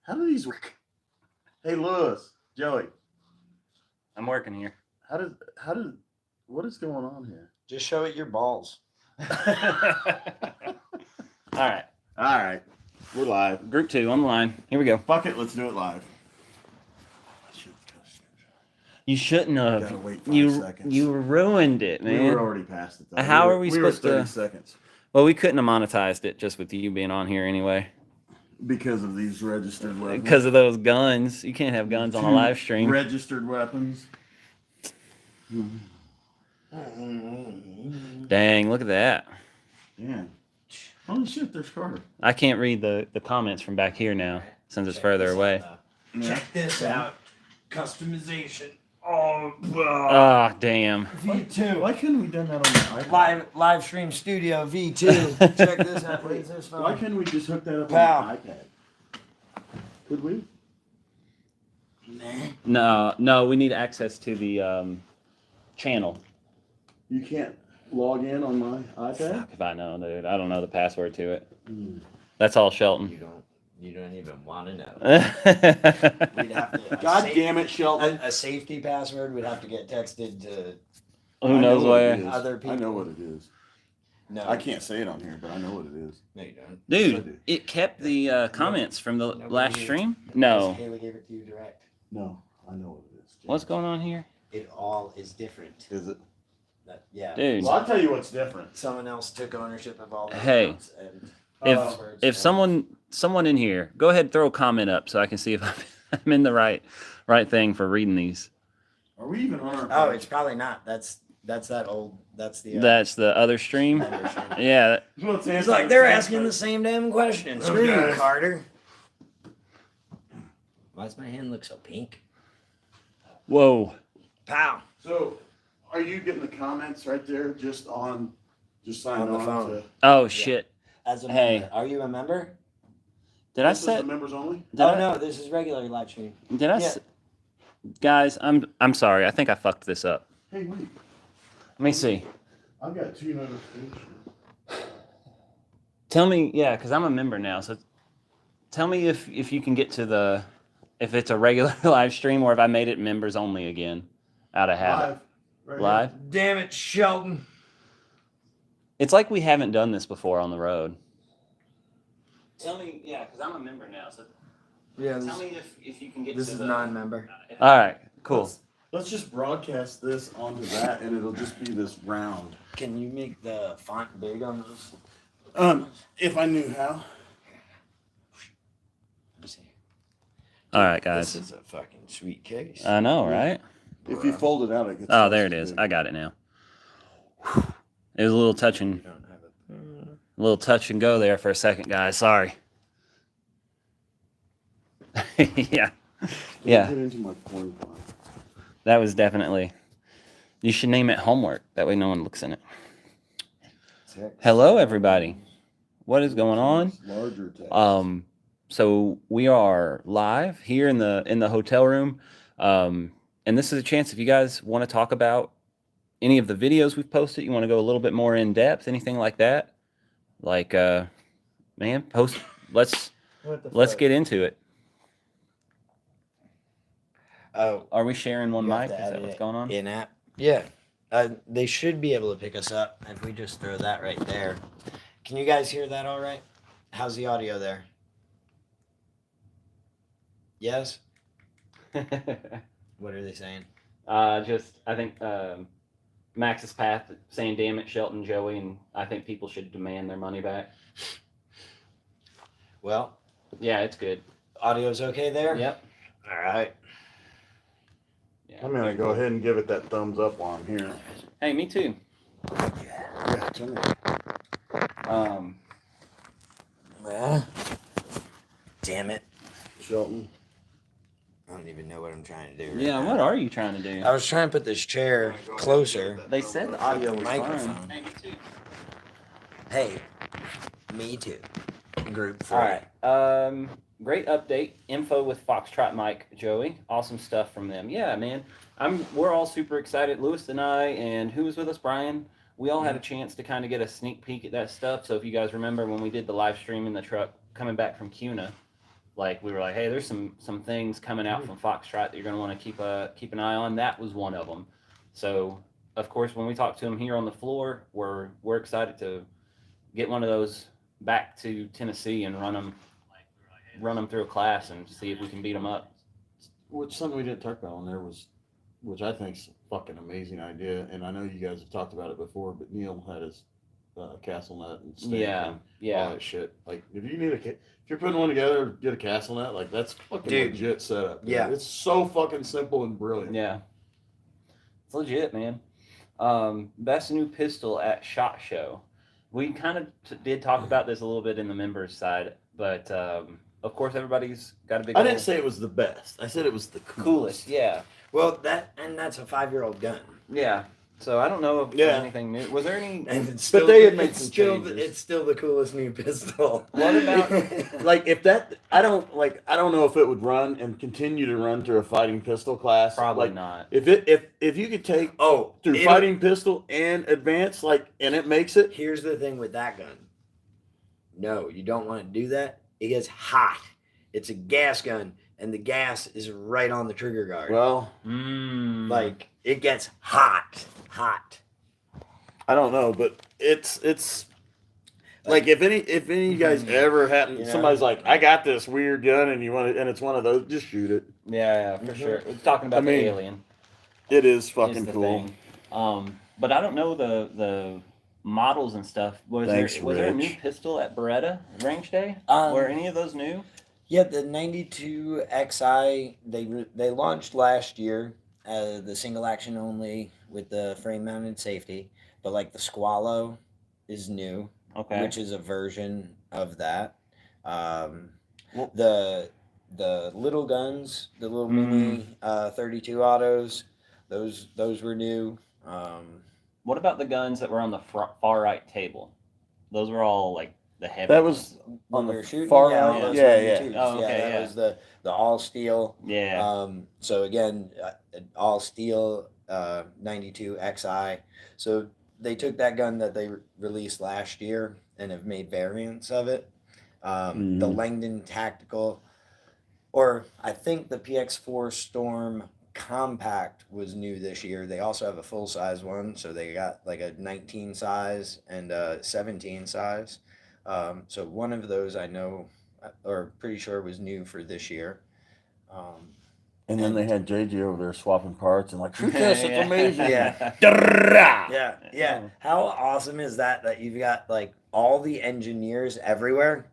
How do these work? Hey, Lewis, Joey, I'm working here. how did what is going on here? Just show it your balls. All right. All right, we're live. Group 2 on the line. Here we go. Fuck it, let's do it live. You shouldn't have. Gotta wait 5 You seconds. you ruined it, We man. were already past it. Though. How were, are we were supposed 30 to- seconds Well, we couldn't have monetized it just with you being on here anyway. because of these registered weapons. Because of those guns. You can't have guns on a 2 live stream. Registered weapons. Dang, look at that. Yeah. Holy shit, there's Carter. I can't read the comments from back here now since it's further away. Check this out. Customization. Oh, Ah, damn. V2. Why couldn't we done that on the iPad? Live stream studio V2. Check this out. Wait, this phone. Why couldn't we just hook that up Pow. on the iPad? Could we? No, we need access to the channel. You can't log in on my iPad? Fuck if I know, dude. I don't know the password to it. Hmm. That's all Shelton. You don't even want to know. Who We'd have to. God damn it, Shelton. A safety password would have to get texted to I know knows what it where? is. other I people. know what it is. No. I can't say it on here, but I know what it is. No, you don't. Yes, I Dude, do. it kept the comments from the No, last we- stream? No. Kayla gave it to you direct. No, I know what it is. What's going on here? It all is different. Is it? Yeah. Dude. Well, I'll tell you what's different. Someone else took ownership of all the Hey. accounts and If passwords if and- someone in here, go ahead and throw a comment up so I can see if I'm in the right thing for reading these. Are we even on our Oh, it's probably not. That's that old. That's the. That's the other stream. membership. Yeah. Let's It's answer like the they're phone asking the first. same damn question. Screw you, Okay. Carter. Why does my hand look so pink? Whoa. Pow. So, are you getting the comments right there just sign On the on phone. to Oh shit. As a Hey. member. Are you a member? Did I this is set the members only? did Oh I, no, this is regular live stream. Did I Yeah. Guys, I'm sorry. I think I fucked this up. Hey, wait. Let me see. I've got 2 notifications. Tell me, yeah, because I'm a member now. So tell me if you can get to if it's a regular live stream or if I made it members only again out of habit. Live. Right here. Live? Damn it, Shelton. It's like we haven't done this before on the road. Tell me, yeah, because I'm a member now. So Yeah, tell me if you can get this to is the non-member. All right, cool. Let's just broadcast this onto that, and it'll just be this round. Can you make the font big on those? If I knew how. Let me see. All right, guys. This is a fucking sweet case. I know, right? If you fold it out, it gets. Oh, there it is. I got it now. Whew. It was a little touch and You don't have it. go there for a second, guys. Sorry. Yeah, yeah. Get into my porn file. That was definitely. You should name it homework. That way, no one looks in it. Hello, everybody. What is going on? Larger text. So we are live here in the hotel room, and this is a chance if you guys want to talk about any of the videos we've posted, you want to go a little bit more in depth, anything like that, like man, post. Let's get into it. Oh, Are we sharing one you have mic? to Is that edit what's it going on? in app. Yeah, they should be able to pick us up if we just throw that right there. Can you guys hear that? All right. How's the audio there? Yes. What are they saying? Just I think Max's Path saying, "Damn it, Shelton, Joey," and I think people should demand their money back. Well, Yeah, it's good. audio's okay there. Yep. All right. Yeah. I'm gonna go ahead and give it that thumbs up while I'm here. Hey, me too. Yeah, tell me. Well, damn it. Shelton. I don't even know what I'm trying to do. Right Yeah, now. what are you trying to do? I was trying to put this chair closer. They said the audio was Microphone. fine. Hey, me too. Hey, me too. Group 4. All right. Great update. Info with Foxtrot Mike, Joey. Awesome stuff from them. Yeah, man. We're all super excited. Lewis and I, and who was with us, Brian. We all had a chance to kind of get a sneak peek at that stuff. So if you guys remember when we did the live stream in the truck coming back from CUNA, like we were like, hey, there's some things coming out from Foxtrot that you're going to want to keep an eye on. That was one of them. So of course, when we talk to them here on the floor, we're excited to get one of those back to Tennessee and run them through a class and see if we can beat them up. Which something we didn't talk about on there was, which I think's a fucking amazing idea, and I know you guys have talked about it before, but Neil had his castle net and steak and all that shit. Like, if you need if you're putting one together, get a castle net. Like, that's fucking Dude. legit setup. Dude. Yeah. It's so fucking simple and brilliant. Yeah, it's legit, man. Best new pistol at SHOT Show. We kind of did talk about this a little bit in the members side, but of course everybody's got a big. I didn't say it was the best. I said it was the coolest. Yeah, Well, that's a 5-year-old gun. yeah. So I don't know if there's anything new. Was there any? And it's But still, they had made it's some still, changes. It's still the coolest new pistol. What about? Like, if that, I don't know if it would run and continue to run through a fighting pistol class. Probably Like, not. if you could take through it'll- fighting pistol and advance, like, and it makes it. Here's the thing with that gun. No, you don't want to do that. It gets hot. It's a gas gun, and the gas is right on the trigger guard. Well, Like, it gets hot. I don't know, but it's like if any of you guys ever happen, Yeah. somebody's like, I got this weird gun, and you want it, and it's one of those, just shoot it. Yeah, for sure. We're talking about I mean, the alien. It is Is fucking the cool. thing. But I don't know the models and stuff. Was Thanks, there a new Rich. pistol at Beretta Range Day? Um, Were any of those new? Yeah, the 92 XI they launched last year, the single action only with the frame mounted safety, but like the Squalo is new, Okay. which is a version of that. Well- The little guns, the little mini 32 autos, those were new. What about the guns that were on the far right table? Those were all like the heavy. That was ones. When on we the were shooting, far yeah, right? all those Yeah, 92s. Oh, okay, that yeah. was the all steel. Yeah. So again, all steel 92 XI. So they took that gun that they released last year and have made variants of it. The Langdon Tactical, or I think the PX4 Storm Compact was new this year. They also have a full size one, so they got like a 19 size and a 17 size. So one of those I know, or pretty sure was new for this year. And then they had JJ over there swapping parts and like, shoot this, it's amazing. Yeah. Yeah. Yeah. How awesome is that you've got like all the engineers everywhere,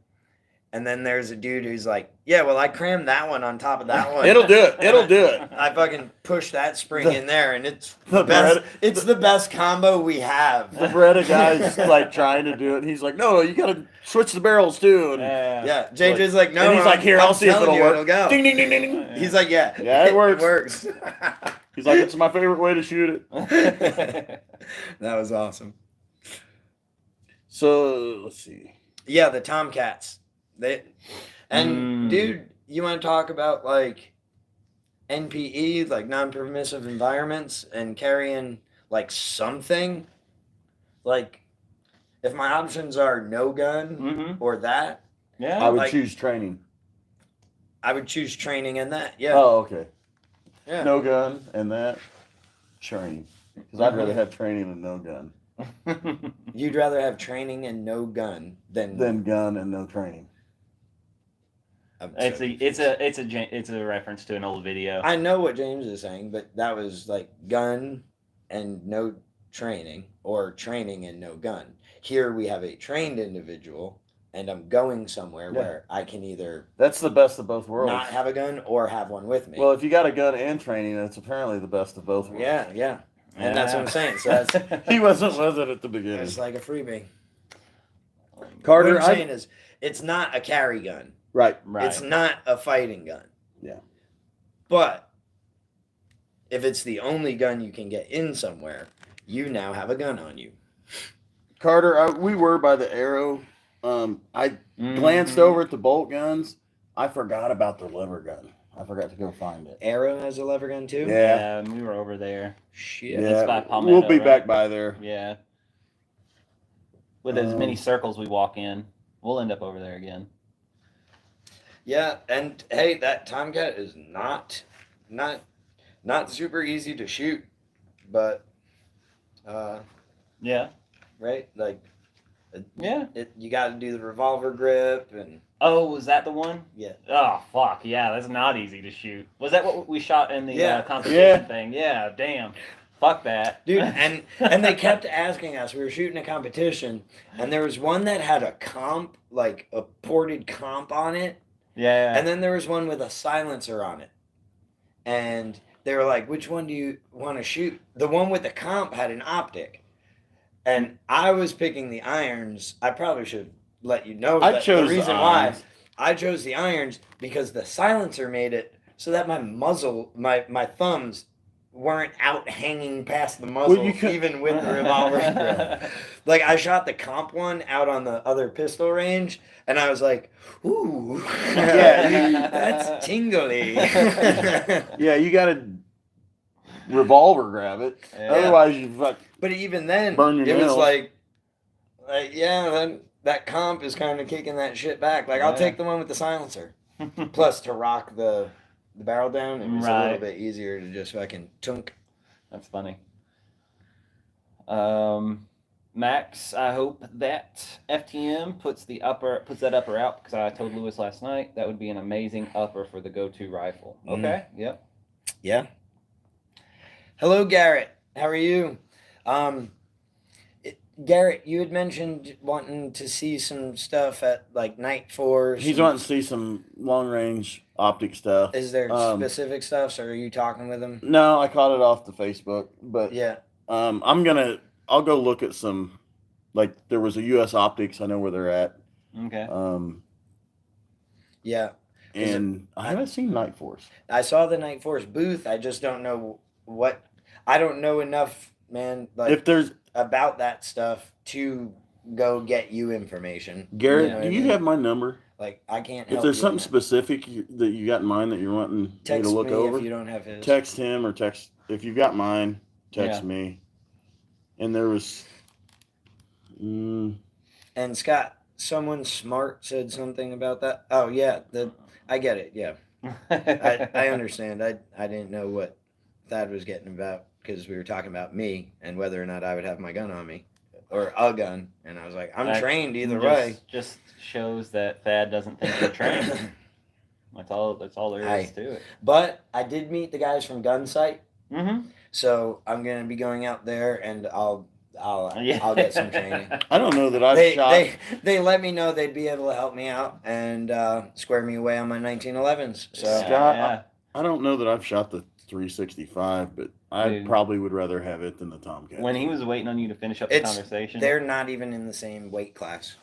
and then there's a dude who's like, yeah, well, I crammed that one on top of that one. It'll do it. I fucking push that spring in there, and it's The best. Beretta- It's the best combo we have. The Beretta guy's like trying to do it. And he's like, no, you got to switch the barrels too. And Yeah, JJ's like, no, and he's like, here, I'm I'll see if telling it'll you, work. It'll go. Ding, ding, ding, ding, ding. He's like, yeah, Yeah, it works. works. He's like, it's my favorite way to shoot it. That was awesome. So let's see. Yeah, the Tomcats. Dude, you want to talk about like NPE, like non-permissive environments, and carrying like something? Like, if my options are no gun or that, Yeah. I would like- choose training. I would choose training and that. Yeah. Oh, okay. Yeah. No gun and that training. Because I'd rather have training than no gun You'd rather have training and no gun than gun and no training. It's a reference to an old video. I know what James is saying, but that was like gun and no training, or training and no gun. Here we have a trained individual, and I'm going somewhere Yeah. where I can either That's the best of both worlds. not have a gun or have one with me. Well, if you got a gun and training, that's apparently the best of both worlds. yeah. And that's what I'm saying. So that's He wasn't with it at the beginning. it's like a freebie. Carter, What I'm saying is, it's not a carry gun. right. Right. It's not a fighting gun. Yeah. But if it's the only gun you can get in somewhere, you now have a gun on you. Carter, we were by the arrow. I glanced over at the bolt guns. I forgot about the lever gun. I forgot to go find it. Arrow has a lever gun too? Yeah. We were over there. Shit. Yeah, It's by Palmetto, we'll be right? back by there. Yeah. With as many circles we walk in, we'll end up over there again. Yeah, and hey, that Tomcat is not super easy to shoot, but Yeah. right, like Yeah. you got to do the revolver grip and Oh, was that the one? yeah. Oh, fuck. Yeah, that's not easy to shoot. Was that what we shot in the Yeah. competition thing? Yeah, damn. Fuck that. Dude, and they kept asking us. We were shooting a competition, and there was one that had a comp, like a ported comp on it. Yeah. And then there was one with a silencer on it. And they were like, which one do you want to shoot? The one with the comp had an optic. And I was picking the irons. I probably should let you know I chose the reason the why irons. I chose the irons because the silencer made it so that my muzzle, my thumbs weren't out hanging past the muzzle, even with the revolver grip. Like I shot the comp one out on the other pistol range, and I was like, "Ooh, Yeah, that's tingly." Yeah, you got to revolver grab it. Yeah. Otherwise, you fuck. But even then, Burn your it was nails. like yeah, then that comp is kind of kicking that shit back. Like I'll Yeah. take the one with the silencer. Plus, to rock the barrel down, it was a little bit easier to just fucking tunk. That's funny. Max, I hope that FTM puts that upper out because I told Lewis last night that would be an amazing upper for the go-to rifle. Okay. Yep. Yeah. Hello, Garrett. How are you? Garrett, you had mentioned wanting to see some stuff at like Night Force. He's wanting to see some long range optic stuff. Is there specific stuff, or are you talking with him? No, I caught it off the Facebook, but Yeah. I'll go look at some. Like there was a US Optics. I know where they're at. Okay. Yeah. And I haven't seen Night Force. I saw the Night Force booth. I just don't know what. I don't know enough, man. Like If there's about that stuff to go get you information. Garrett, You know do what you I mean? have my number? Like I can't. If help there's you something on that. specific that you got in mind that you're wanting me Text to look me over, if you don't have his. text him or text if you've got mine. Text me. And there was. And Scott, someone smart said something about that. Oh yeah, I get it. Yeah, I understand. I didn't know what Thad was getting about because we were talking about me and whether or not I would have my gun on me or a gun, and I was like, I'm trained either way. Just shows that Thad doesn't think you're trained. That's all there is to it. But I did meet the guys from Gunsight, Mm-hmm. so I'm gonna be going out there and I'll get some training. I don't know that I've shot. They let me know they'd be able to help me out and square me away on my 1911s. So Scott, I don't know that I've shot the 365, but I Dude. probably would rather have it than the Tomcat. When he was waiting on you to finish up the conversation, they're not even in the same weight class.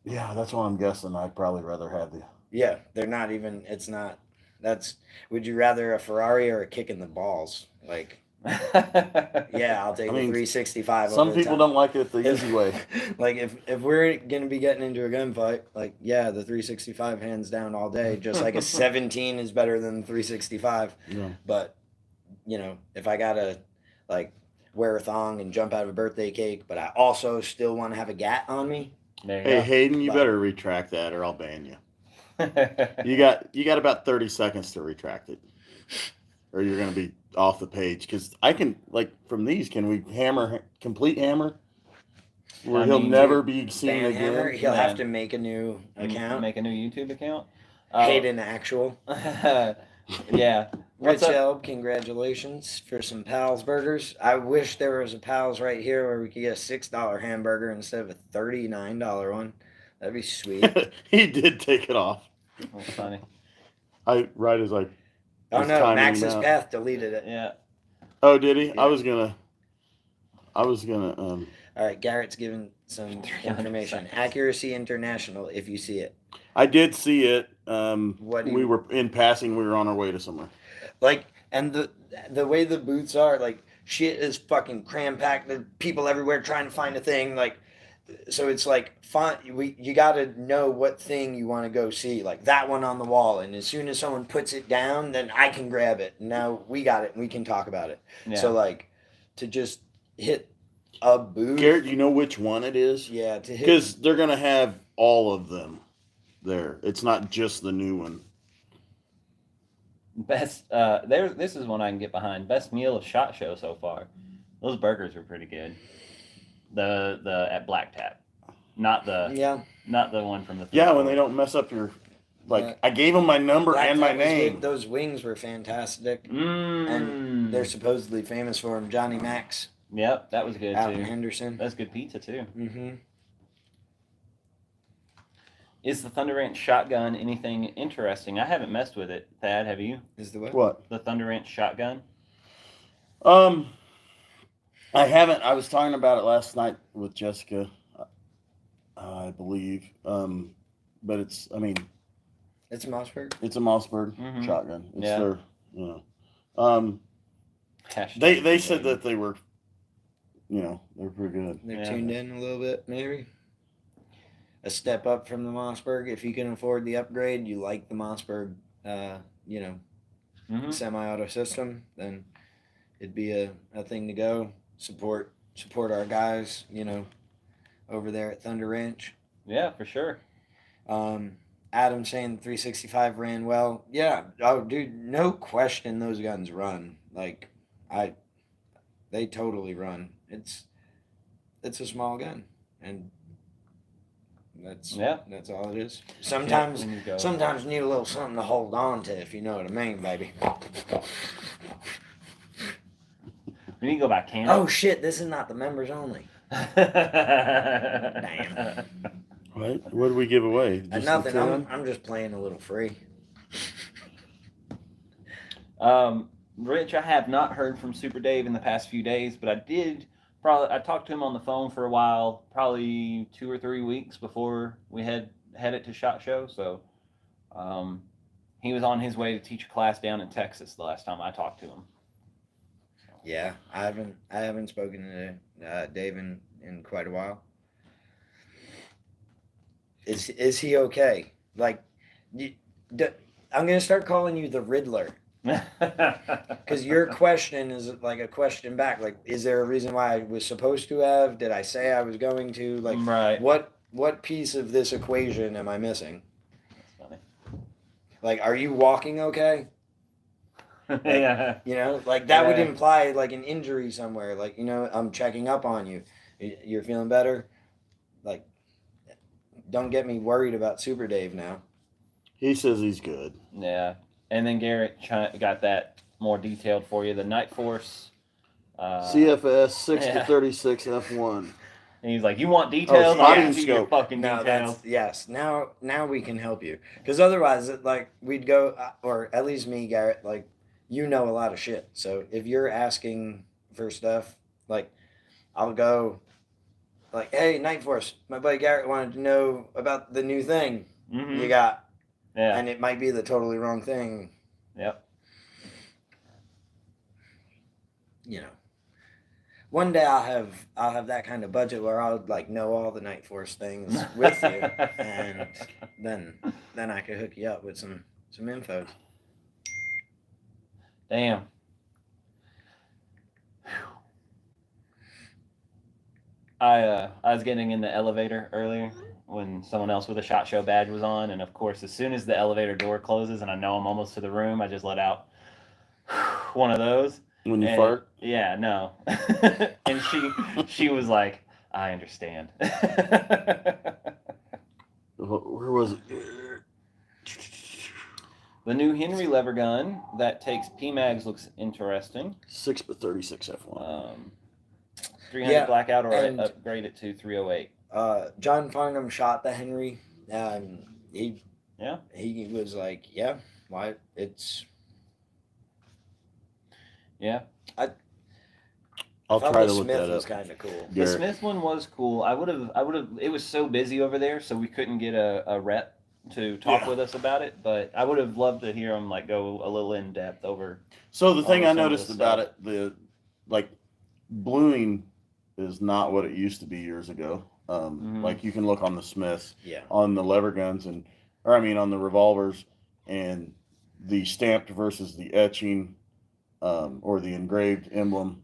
Yeah, that's what I'm guessing. I'd probably rather have the. Yeah, they're not even. It's not. That's. Would you rather a Ferrari or a kick in the balls? Like. Yeah, I'll take the 365. Some people don't like it the easy way. Like if we're gonna be getting into a gunfight, like yeah, the 365 hands down all day. Just like a 17 is better than 365. Yeah. But you know, if I gotta like wear a thong and jump out of a birthday cake, but I also still want to have a gat on me. Hey Hayden, you better retract that or I'll ban you. You got about 30 seconds to retract it, or you're gonna be off the page. Because I can from these. Can we complete hammer? Where he'll never be seen again. Hammer, he'll have to make a new account. Make a new YouTube account. Hayden actual. Yeah. Rich Elb, congratulations for some Pals burgers. I wish there was a Pals right here where we could get a $6 hamburger instead of a $39 one. That'd be sweet. He did take it off. That's funny. Right as I. Oh no, Max's Path deleted it. Yeah. Oh, did he? Yeah. I was gonna. All right, Garrett's giving some information. Accuracy International, if you see it. I did see it. We were in passing. We were on our way to somewhere. Like, and the way the booths are, like, shit is fucking cram packed. There's people everywhere trying to find a thing. Like, so it's like fun. You got to know what thing you want to go see. Like that one on the wall, and as soon as someone puts it down, then I can grab it. Now we got it, and we can talk about it. Yeah. So like, to just hit a booth. Garrett, do you know which one it is? Yeah, to hit Because they're gonna have all of them. there. It's not just the new one. Best this is one I can get behind. Best meal of SHOT Show so far. Those burgers are pretty good. The at Black Tap. Not the one from the Yeah, when they don't mess up your I gave them my number Black and my Tap was name. good. Those wings were fantastic. Mm. And they're supposedly famous for them. Johnny Mac's. Yep, that was good out too. in Henderson. That's good pizza too. Mm-hmm. Is the Thunder Ranch shotgun anything interesting? I haven't messed with it. Thad, have you? Is the what? What? The Thunder Ranch shotgun? I haven't. I was talking about it last night with Jessica, I believe. But it's a Mossberg. It's a Mossberg Mhm. shotgun. It's Yeah. their, they said that they were, they're pretty good. They're tuned in a little bit, maybe. A step up from the Mossberg. If you can afford the upgrade, you like the Mossberg, semi-auto system, then it'd be a thing to go. Support our guys, over there at Thunder Ranch. Yeah, for sure. Adam saying the 365 ran well. Yeah. Oh, dude, no question those guns run. They totally run. It's a small gun, and that's all it is. Sometimes you need a little something to hold on to, if you know what I mean, baby. We need to go back can. Oh shit! This is not the members only. Damn. Right? What did we give away? Just Nothing. the 10? I'm just playing a little free. Rich, I have not heard from Super Dave in the past few days, but I talked to him on the phone for a while, probably 2 or 3 weeks before we headed to SHOT Show. So, he was on his way to teach a class down in Texas the last time I talked to him. Yeah, I haven't spoken to Dave in quite a while. Is he okay? I'm gonna start calling you the Riddler. Because your question is like a question back. Like, is there a reason why I was supposed to have? Did I say I was going to? Like, right. What piece of this equation am I missing? That's funny. Like, are you walking okay? Yeah. That would imply like an injury somewhere. Like, I'm checking up on you. You're feeling better? Like, don't get me worried about Super Dave now. He says he's good. Yeah. And then Garrett got that more detailed for you. The Night Force. CFS 6 to 36 F1. And he's like, you want details? Oh, I'll audio give you your scope. fucking No, details. yes. Now we can help you. Because otherwise, we'd go, or at least me, Garrett, you know a lot of shit. So if you're asking for stuff, I'll go, hey, Night Force, my buddy Garrett wanted to know about the new thing you got. Yeah. And it might be the totally wrong thing. Yep. One day I'll have that kind of budget where I'll know all the Night Force things with you, and then I could hook you up with some info. Damn. I was getting in the elevator earlier when someone else with a SHOT Show badge was on, and of course, as soon as the elevator door closes and I know I'm almost to the room, I just let out one of those. When you fart? Yeah, no. And she was like, I understand. Where was it? The new Henry lever gun that takes PMags looks interesting. 6 to 36 F1. 300 blackout or upgrade it to 308. John Farnham shot the Henry. He was like, yeah, why it's. I'll try try to to look Smith that was up. kind of cool. The Garrett. Smith one was cool. I would have. It was so busy over there, so we couldn't get a rep to talk with us about it. But I would have loved to hear him go a little in depth over. So the thing I some of noticed the about stuff. it, bluing is not what it used to be years ago. You can look on the Smiths, on the lever guns, on the revolvers, and the stamped versus the etching, or the engraved emblem.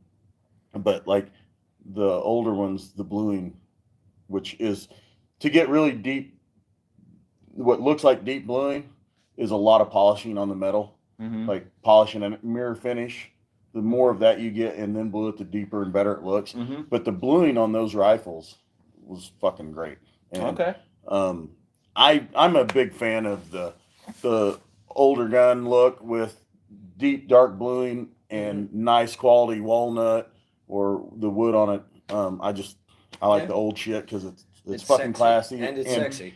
But the older ones, the bluing, which is to get really deep what looks like deep bluing is a lot of polishing on the metal, like polishing and mirror finish. The more of that you get, and then blue it, the deeper and better it looks. But the bluing on those rifles was fucking great. And, I'm a big fan of the older gun look with deep dark bluing and nice quality walnut or the wood on it. I like the old shit because it's fucking sexy. classy And it's sexy.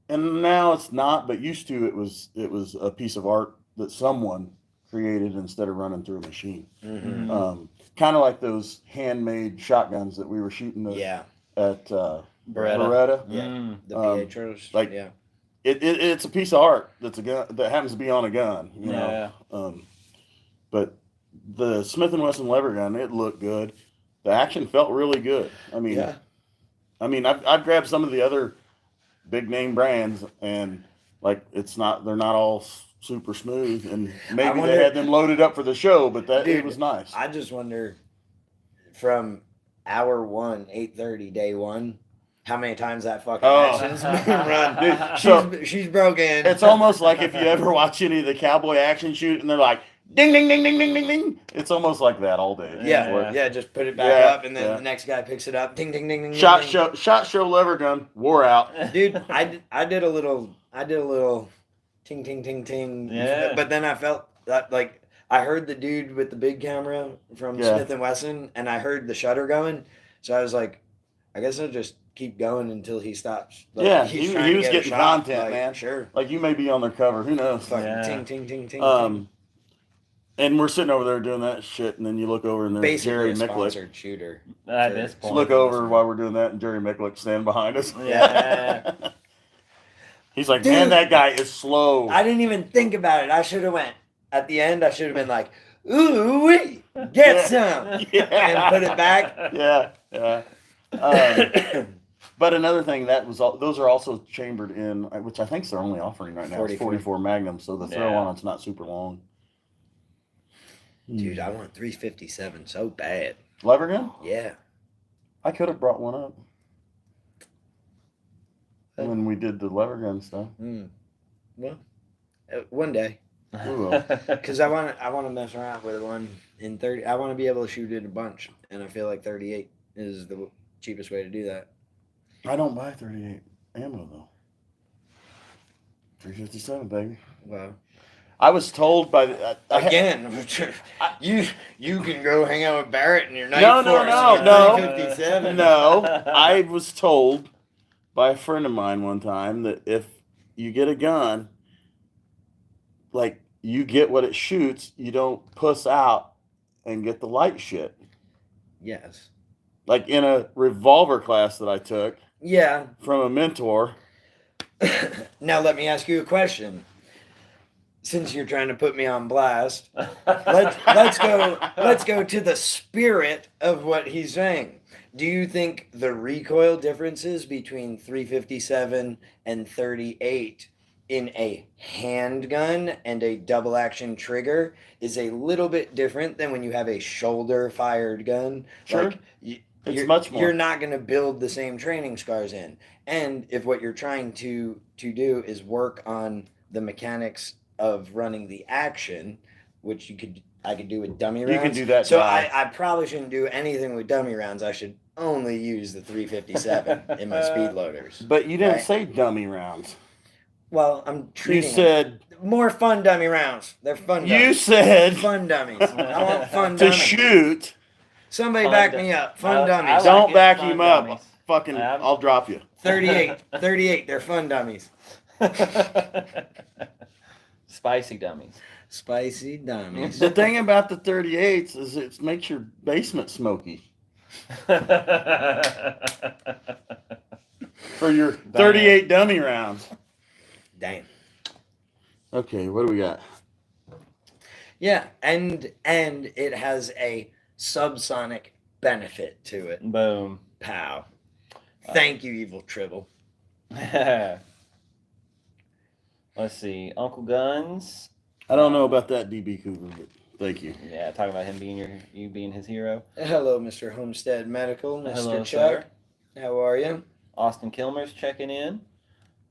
And now it's not, but used to it was a piece of art that someone created instead of running through a machine. Kind of like those handmade shotguns that we were shooting at Beretta. Yeah, the Pietros. Like, it's a piece of art that's a gun that happens to be on a gun. You know. But the Smith & Wesson lever gun, it looked good. The action felt really good. I mean, I've grabbed some of the other big name brands, and like they're not all super smooth, and maybe they had them loaded up for the show, but it was nice. I just wonder, from hour 1, 8:30, day 1, how many times that fucking action's been run. Dude, she's broken. It's almost like if you ever watch any of the cowboy action shoot, and they're like, ding, ding, ding, ding, ding, ding, ding. It's almost like that all day. Yeah, just put it back up, and then the next guy picks it up. Ding, ding, ding, ding. Shot ding. show lever gun wore out. Dude, I did a little ting, ting, ting, ting. Yeah. But then I felt that, like, I heard the dude with the big camera from Smith & Wesson, and I heard the shutter going. So I was like, I guess I'll just keep going until he stops. Like, he was getting content, like, man. Sure. Like, you may be on their cover. Who knows? Fucking ting, ting, ting, ting, ting. And we're sitting over there doing that shit, and then you look over and there's Basically Jerry a Micklick. sponsored shooter. At this point. Look over while we're doing that, and Jerry Micklick standing behind us. Yeah. He's like, Dude, man, that guy is slow. I didn't even think about it. I should have went. At the end, I should have been like, ooh, wee, get some. And put it back. Yeah. But another thing, those are also chambered in, which I think they're only offering right now. 44. It's 44 Magnum, so the throw on it's not super long. Dude, I want 357 so bad. Lever gun? Yeah. I could have brought one up when we did the lever gun stuff. Well, one day. Because I want to mess around with one in 30. I want to be able to shoot it a bunch, and I feel like 38 is the cheapest way to do that. I don't buy 38 ammo though. 357, baby. Wow. I was told by you can go hang out with Barrett and your night No. 357. No, I was told by a friend of mine one time that if you get a gun, like, you get what it shoots, you don't puss out and get the light shit. Yes. Like in a revolver class that I took. Yeah. From a mentor. Now let me ask you a question. Since you're trying to put me on blast, let's go to the spirit of what he's saying. Do you think the recoil differences between 357 and 38 in a handgun and a double action trigger is a little bit different than when you have a shoulder fired gun? Sure. Like, it's much more. You're not going to build the same training scars in. And if what you're trying to do is work on the mechanics of running the action, which I could do with dummy rounds. You can do that. So I probably shouldn't do anything with dummy rounds. I should only use the 357 in my speed loaders. But you didn't say dummy rounds. Well, I'm treating You said more fun dummy rounds. They're fun dummies. You said fun dummies. I want fun to dummies. shoot. Somebody back me up. Fun dummies. Don't back fun him up. dummies. Fucking, I'll drop you. 38. They're fun dummies. Spicy dummies. Spicy dummies. The thing about the 38s is it makes your basement smoky. For your 38 dummy rounds. Damn. Okay, what do we got? Yeah, and it has a subsonic benefit to it. Boom. Pow. Thank you, Evil Tribble. Let's see. Uncle Guns. I don't know about that, DB Cooper, but thank you. Yeah, talking about him being you being his hero. Hello, Mr. Homestead Medical, Mr. Hello, Chuck. sir. How are you? Austin Kilmer's checking in.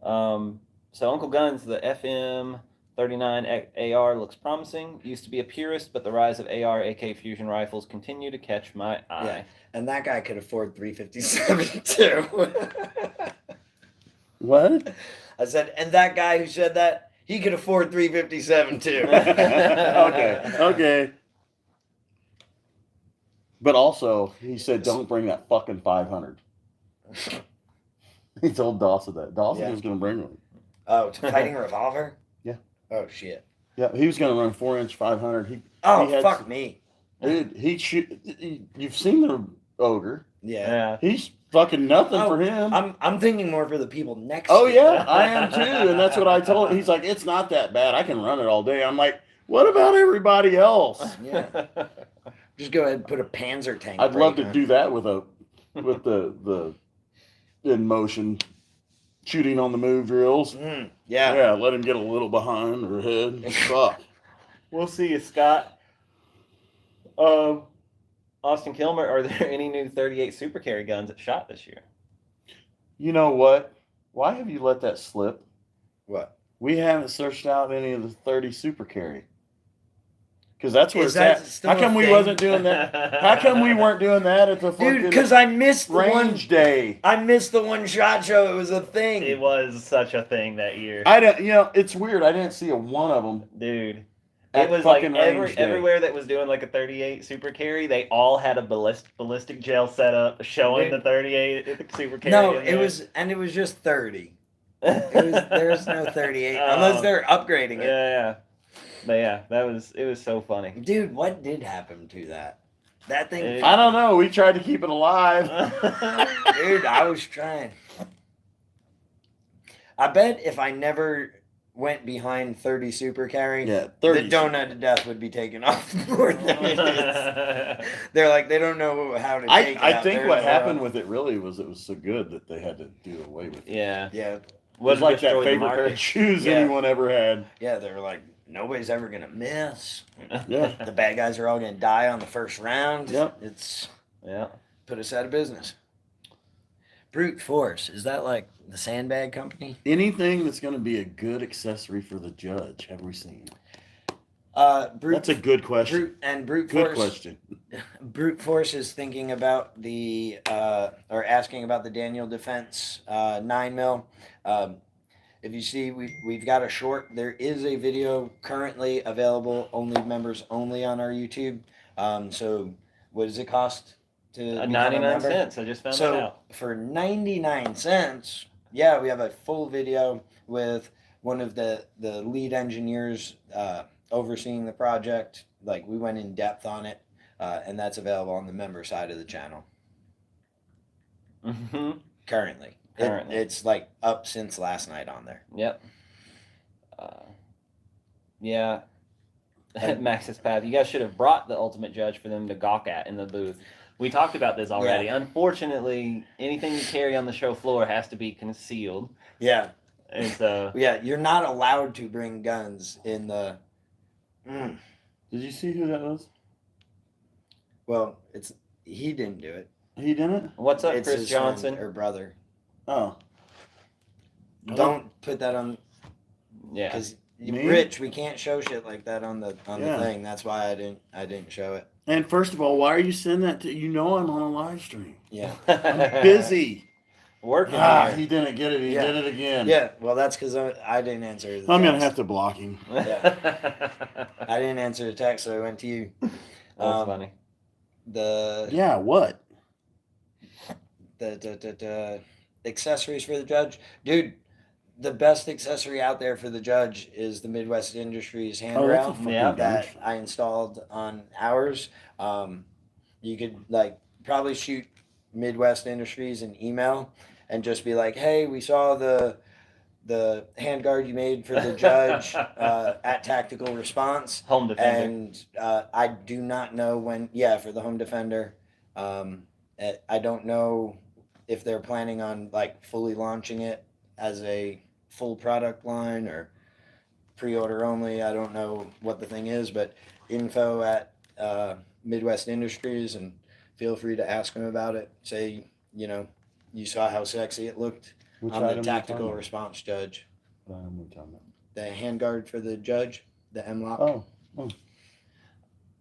So Uncle Guns, the FM 39 AR looks promising. Used to be a purist, but the rise of AR AK fusion rifles continue to catch my eye. Yeah, and that guy could afford 357 too. What? I said, and that guy who said that, he could afford 357 too. Okay. But also, he said, don't bring that fucking 500. He told Dawson that. Dawson was going to bring one. Oh, to fighting a revolver? Yeah. Oh, shit. Yeah, he was going to run 4-inch 500. He fuck me. Dude, you've seen the ogre. Yeah. He's fucking nothing for him. I'm thinking more for the people next to you. Yeah, I am too. And that's what I told him. He's like, it's not that bad. I can run it all day. I'm like, what about everybody else? Yeah. Just go ahead and put a Panzer tank. I'd love to do that with the in motion shooting on the move drills. Yeah, let him get a little behind or ahead. Fuck. We'll see you, Scott. Austin Kilmer, are there any new 38 Super Carry guns at SHOT this year? You know what? Why have you let that slip? What? We haven't searched out any of the 30 Super Carry. Because that's where Is it's that at. How come we wasn't doing that? How come we weren't doing that at the Dude, because I missed the range day? I missed the one SHOT Show. It was a thing. It was such a thing that year. I don't. It's weird. I didn't see a one of them. Dude. It was like everywhere that was doing like a 38 Super Carry, they all had a ballistic gel setup showing the 38 Super Carry. No, it was just 30. There's no 38 unless they're upgrading it. Yeah. But yeah, it was so funny. Dude, what did happen to that? That thing. I don't know. We tried to keep it alive. Dude, I was trying. I bet if I never went behind 30 Super Carry, the donut to death would be taken off more than it is. They're like, they don't know how to take it I think what happened with it really was it was so good that they had to do away with it. Yeah. It was like that favorite pair of shoes anyone ever had. Yeah, they were like, nobody's ever going to miss. Yeah. The bad guys are all going to die on the first round. Yep. Put us out of business. Brute Force, is that like the sandbag company? Anything that's going to be a good accessory for the judge, have we seen? That's a good question. Brute Good Force. question. Brute Force is thinking about or asking about the Daniel Defense 9mm. If you see, we've got a short. There is a video currently available, members only on our YouTube. So what does it cost to 99 cents? I just found that out. For 99 cents, yeah, we have a full video with one of the lead engineers overseeing the project. Like, we went in depth on it, and that's available on the member side of the channel. Mm-hmm. Currently. It's like up since last night on there. Yep. Yeah. Max's Path. You guys should have brought the Ultimate Judge for them to gawk at in the booth. We talked about this already. Yeah. Unfortunately, anything you carry on the show floor has to be concealed. Yeah. And so. Yeah, you're not allowed to bring guns in the. Did you see who that was? Well, he didn't do it. He didn't? What's up, it's Chris his Johnson? Friend or brother. Oh. Don't put that on. Yeah. Because Rich, we can't show shit like that on the thing. That's why I didn't show it. And first of all, why are you sending that to? I'm on a live stream. Yeah. I'm busy. Working. He didn't get it. He did it again. Yeah. Well, that's because I didn't answer the text. I'm gonna have to block him. Yeah. I didn't answer the text, so I went to you. That's funny. What? The accessories for the judge, dude. The best accessory out there for the judge is the Midwest Industries handrail that I installed on ours. You could probably shoot Midwest Industries an email and just be like, "Hey, we saw the handguard you made for the judge at Tactical Response, Home Defender, and I do not know when. Yeah, for the Home Defender, I don't know if they're planning on fully launching it as a full product line or pre-order only. I don't know what the thing is, but info at Midwest Industries, and feel free to ask them about it. Say, you saw how sexy it looked Which I'm the item are you tactical talking about? response judge. What item are you talking about? The handguard for the judge, the M-lock. Oh,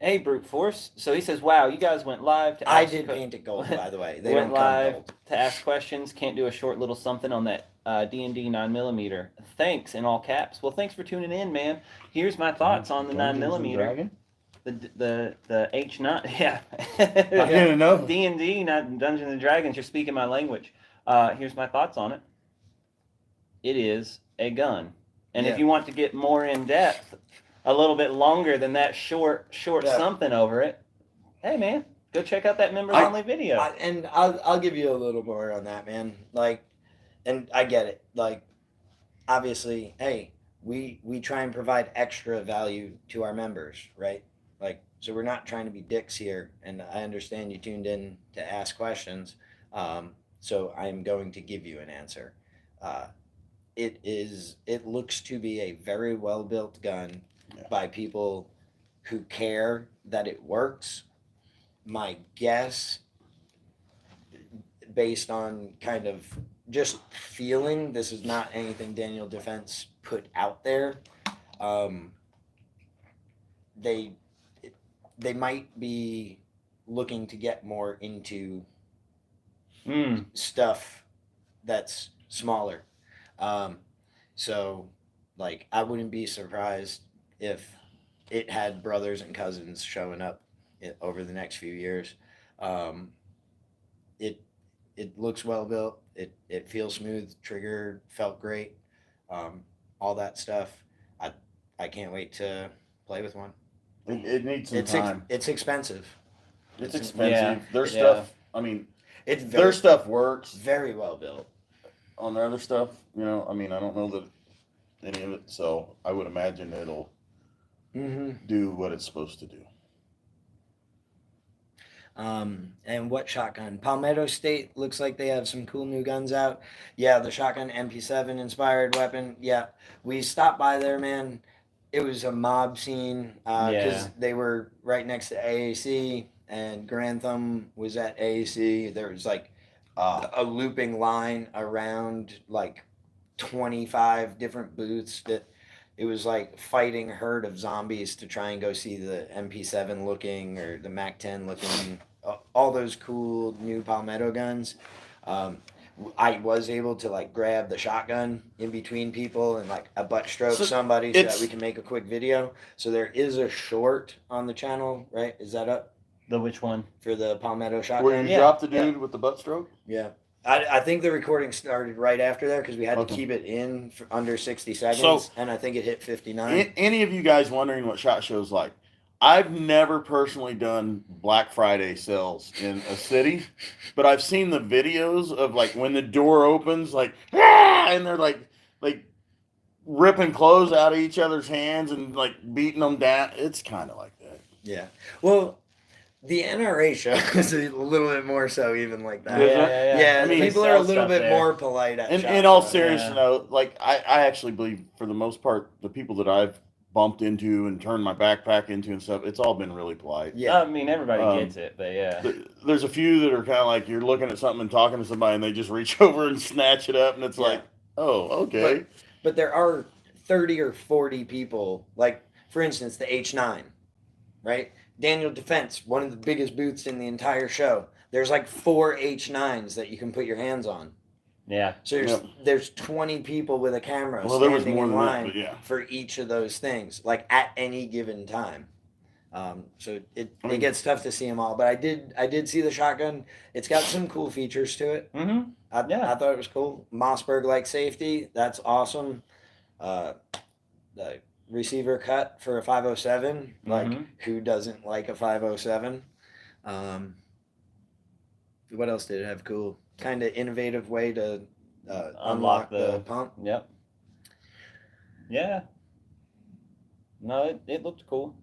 Hey, Brute Force. So he says, wow, you guys went live to I ask did paint it gold, by the way. They went don't come live gold. to ask questions. Can't do a short little something on that D&D 9mm. Thanks, in all caps. Well, thanks for tuning in, man. Here's my thoughts on the 9mm. The H9, yeah. I didn't know. D&D, not Dungeons and Dragons. You're speaking my language. Here's my thoughts on it. It is a gun, and if you want to get more in depth, a little bit longer than that short something over it, hey man, go check out that members only video. And I'll give you a little more on that, man. Like, and I get it. Like, obviously, hey, we try and provide extra value to our members, right? Like, so we're not trying to be dicks here, and I understand you tuned in to ask questions. So I'm going to give you an answer. It looks to be a very well built gun by people who care that it works. My guess, based on kind of just feeling, this is not anything Daniel Defense put out there. They might be looking to get more into stuff that's smaller. So, like, I wouldn't be surprised if it had brothers and cousins showing up over the next few years. It looks well built. It feels smooth. Trigger felt great. All that stuff. I can't wait to play with one. It needs some time. It's expensive. It's expensive. Yeah. Their stuff. I mean, their stuff works. Very well built. On their other stuff, you know, I mean, I don't know that any of it, so I would imagine it'll do what it's supposed to do. And what shotgun? Palmetto State looks like they have some cool new guns out. Yeah, the shotgun MP7 inspired weapon. Yeah, we stopped by there, man. It was a mob scene because they were right next to AAC, and Grantham was at AAC. There was like a looping line around like 25 different booths that it was like fighting a herd of zombies to try and go see the MP7 looking or the MAC-10 looking, all those cool new Palmetto guns. I was able to like grab the shotgun in between people and like a butt stroke somebody so that we can make a quick video. So there is a short on the channel, right? Is that up? The which one? For the Palmetto shotgun. Where you dropped the dude with the butt stroke? Yeah. I think the recording started right after that because we had to keep it in for under 60 seconds, and I think it hit 59. Any of you guys wondering what SHOT Show's like? I've never personally done Black Friday sales in a city, but I've seen the videos of like when the door opens, like, and they're like ripping clothes out of each other's hands and like beating them down. It's kind of like that. Yeah. Well, the NRA show is a little bit more so even like that. Yeah. I mean, people are a little bit more polite at SHOT in all Show. seriousness, though, like I actually believe for the most part, the people that I've bumped into and turned my backpack into and stuff, it's all been really polite. Yeah, I mean everybody gets it, but yeah. There's a few that are kind of like you're looking at something and talking to somebody and they just reach over and snatch it up and it's like, oh, okay. But there are 30 or 40 people, like for instance, the H9, right? Daniel Defense, one of the biggest booths in the entire show. There's like 4 H9s that you can put your hands on. Yeah. So there's 20 people with a camera standing in line for each of those things, like at any given time. So it gets tough to see them all. But I did see the shotgun. It's got some cool features to it. Mm-hmm. I thought it was cool. Mossberg-like safety. That's awesome. The receiver cut for a 507. Like, who doesn't like a 507? What else did it have cool? Kind of innovative way to unlock the pump. Yep. Yeah. No, it looked cool.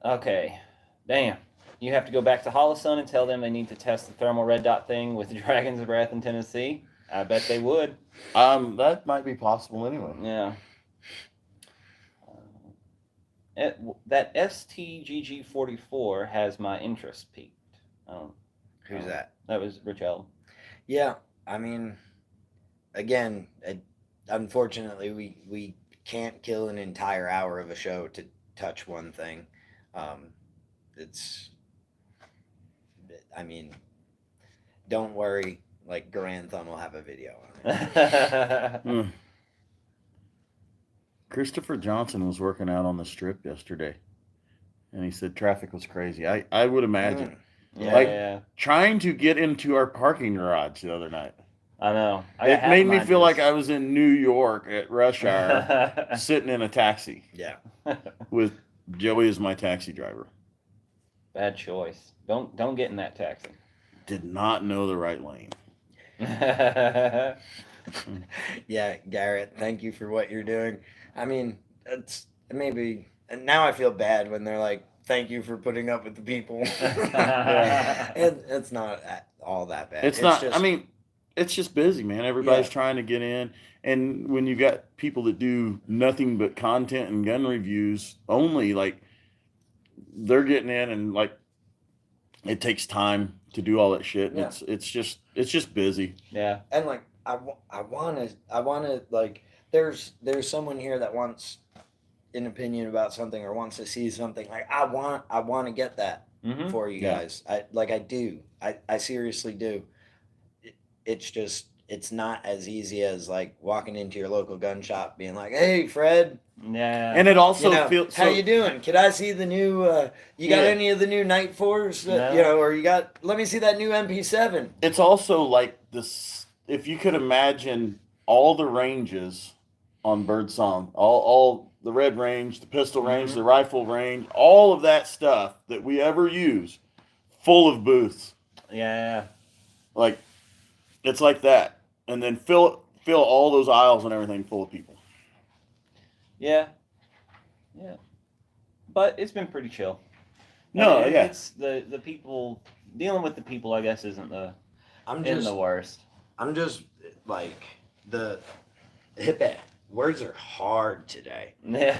Okay. Damn. You have to go back to Holosun and tell them they need to test the thermal red dot thing with Dragon's Breath in Tennessee. I bet they would. That might be possible anyway. Yeah. That STGG44 has my interest peaked. Who's that? That was Rich Allen. Yeah, I mean, again, unfortunately, we can't kill an entire hour of a show to touch one thing. It's, I mean, don't worry. Like Grand Thumb will have a video on it. Christopher Johnson was working out on the strip yesterday, and he said traffic was crazy. I would imagine. Trying to get into our parking garage the other night. I know. It made me feel like I was in New York at rush hour, sitting in a taxi. Yeah. With Joey as my taxi driver. Bad choice. Don't get in that taxi. Did not know the right lane. Yeah, Garrett, thank you for what you're doing. I mean, it's maybe, and now I feel bad when they're like, thank you for putting up with the people. It's not all that bad. It's not, just, I mean, it's just busy, man. Everybody's trying to get in. And when you got people that do nothing but content and gun reviews only, like, they're getting in and, like, it takes time to do all that shit. Yeah. It's just busy. Yeah. And, like, I want to, like, there's someone here that wants an opinion about something or wants to see something. Like, I want to get that for you guys. I do. I seriously do. It's just, it's not as easy as like walking into your local gun shop being like, hey, Fred. Yeah. And it also feels, how you doing? Could I see the new, you got any of the new Night 4s? No. Or let me see that new MP7. It's also like this, if you could imagine all the ranges on Birdsong, all the red range, the pistol range, the rifle range, all of that stuff that we ever use, full of booths. Yeah. Like, it's like that. And then fill all those aisles and everything full of people. Yeah. Yeah. But it's been pretty chill. No, It's the people, dealing with the people, I guess, isn't the worst. I'm just, like, the hip words are hard today. Yeah.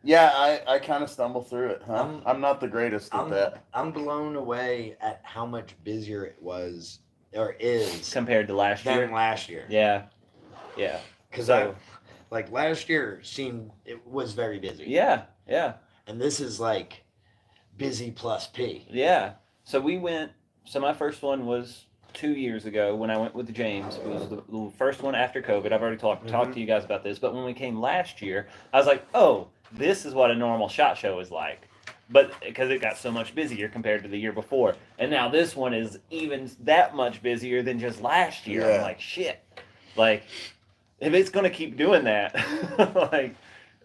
Yeah, I kind of stumble through it. Huh? I'm not the greatest at that. I'm blown away at how much busier it was, or is, compared to last year. Than last year. Yeah. Yeah. Because like last year it was very busy. Yeah. Yeah. And this is like busy plus P. Yeah. So my first one was 2 years ago when I went with James. It was the first one after COVID. I've already talked to you guys about this. But when we came last year, I was like, oh, this is what a normal SHOT Show is like. But because it got so much busier compared to the year before. And now this one is even that much busier than just last year. Yeah. I'm like, shit. Like, if it's going to keep doing that, like,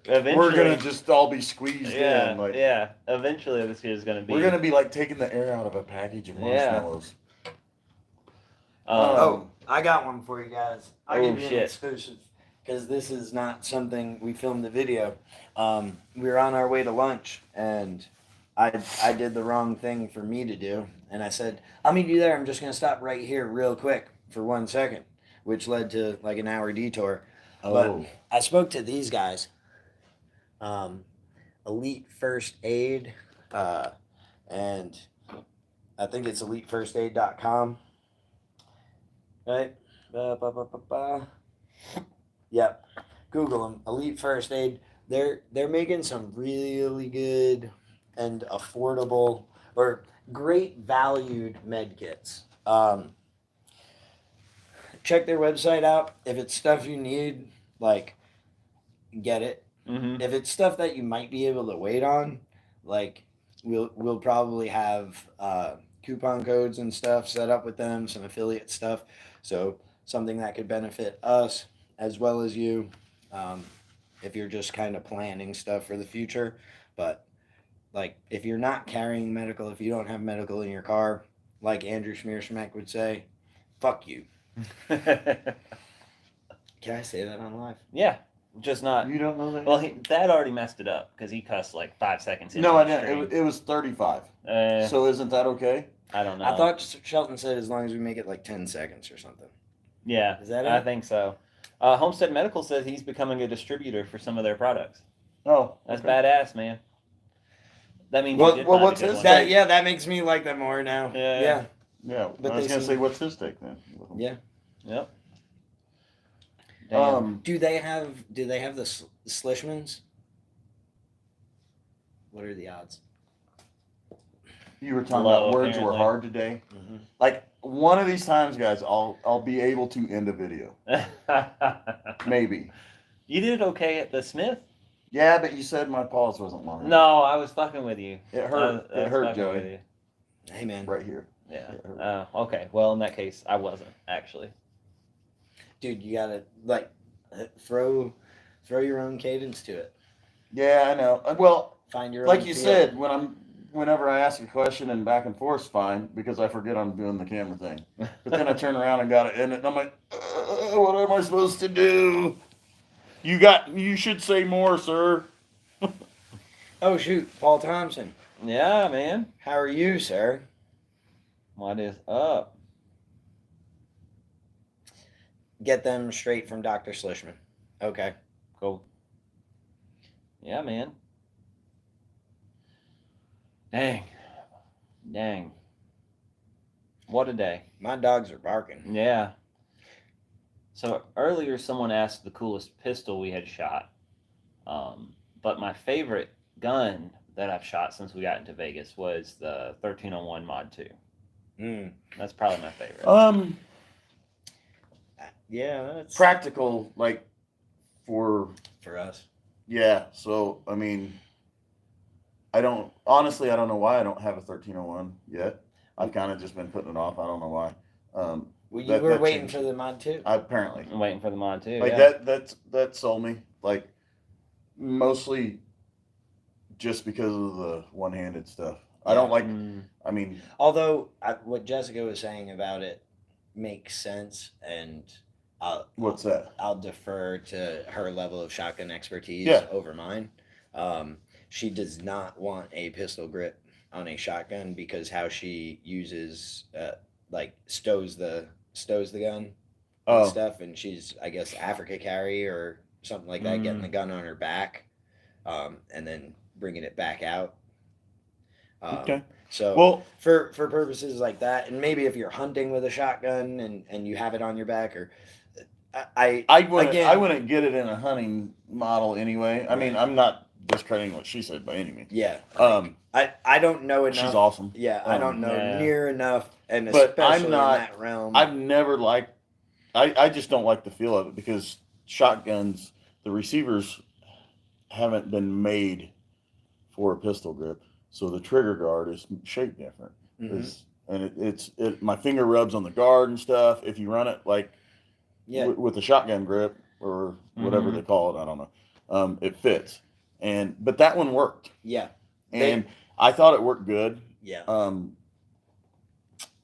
eventually. We're going to just all be squeezed in. Like, yeah. Eventually this year is going to be. We're going to be like taking the air out of a package of marshmallows. I got one for you guys. I'll give you an exclusive. Because this is not something we filmed the video. We were on our way to lunch, and I did the wrong thing for me to do. And I said, I'll meet you there. I'm just going to stop right here real quick for 1 second, which led to like an hour detour. Oh. But I spoke to these guys, Elite First Aid, and I think it's elitefirstaid.com. Right? Yep. Google them. Elite First Aid. They're making some really good and affordable or great valued med kits. Check their website out. If it's stuff you need, like, get it. Mm-hmm. If it's stuff that you might be able to wait on, like, we'll probably have coupon codes and stuff set up with them, some affiliate stuff. So something that could benefit us as well as you, if you're just kind of planning stuff for the future. But, like, if you're not carrying medical, if you don't have medical in your car, like Andrew Schmiersmek would say, fuck you. Can I say that on live? Yeah, just not. You don't know that? Well, Thad already messed it up because he cussed like 5 seconds in. No, I didn't. It was 35. So isn't that okay? I don't know. I thought Shelton said as long as we make it like 10 seconds or something. Yeah, is that it? I think so. Homestead Medical says he's becoming a distributor for some of their products. Oh, that's badass, man. That means what's his? That makes me like them more now. Yeah. Yeah, But I was they gonna seem- say, what's his take then? Yeah. Yep. Damn. Do they have the Slishmans? What are the odds? You were talking Low, about words were apparently. hard today. Mm-hmm. Like one of these times, guys, I'll be able to end a video. Maybe. You did okay at the Smith? Yeah, but you said my pause wasn't long. enough. No, I was fucking with you. It hurt. I It was hurt, fucking with Joey. you. Hey, man. Right here. Yeah. It hurt. Okay. Well, in that case, I wasn't actually. Dude, you gotta throw your own cadence to it. Yeah, I know. Well, Find your like own you feel. said, whenever I ask a question and back and forth's fine because I forget I'm doing the camera thing. But then I turn around and got to end it, and I'm like, what am I supposed to do? You should say more, sir. Oh shoot, Paul Thompson. Yeah, man. How are you, sir? What is up? Get them straight from Dr. Slishman. Okay. Cool. Yeah, man. Dang. What a day. My dogs are barking. Yeah. So earlier, someone asked the coolest pistol we had shot. But my favorite gun that I've shot since we got into Vegas was the 1301 Mod 2. That's probably my favorite. Yeah, that's Practical, like for us. yeah. So I mean, I don't know why I don't have a 1301 yet. I've kind of just been putting it off. I don't know why. Well, you That- were that waiting changed. for the Mod 2. Apparently, I'm waiting for the Mod 2. like Yeah. that sold me. Like mostly just because of the one-handed stuff. I don't like. I mean, Although what Jessica was saying about it makes sense, and what's that? I'll defer to her level of shotgun expertise Yeah. over mine. She does not want a pistol grip on a shotgun because how she uses stows the gun and Oh, stuff, and she's I guess Africa carry or something like that, getting the gun on her back, and then bringing it back out. okay. So Well, for purposes like that, and maybe if you're hunting with a shotgun and you have it on your back, or I I wouldn't get it in a hunting model anyway. I mean, I'm not discrediting what she said by any means. yeah, I don't know enough. she's awesome. Yeah, I don't know Yeah. near enough, and But especially I'm not- in that realm. I've never liked. I just don't like the feel of it because shotguns, the receivers haven't been made for a pistol grip, so the trigger guard is shaped different. Mhm. And my finger rubs on the guard and stuff. If you run it like Yeah, with a shotgun grip or whatever Mhm. they call it, I don't know. It fits, but that one worked, yeah, and I thought it worked good. yeah.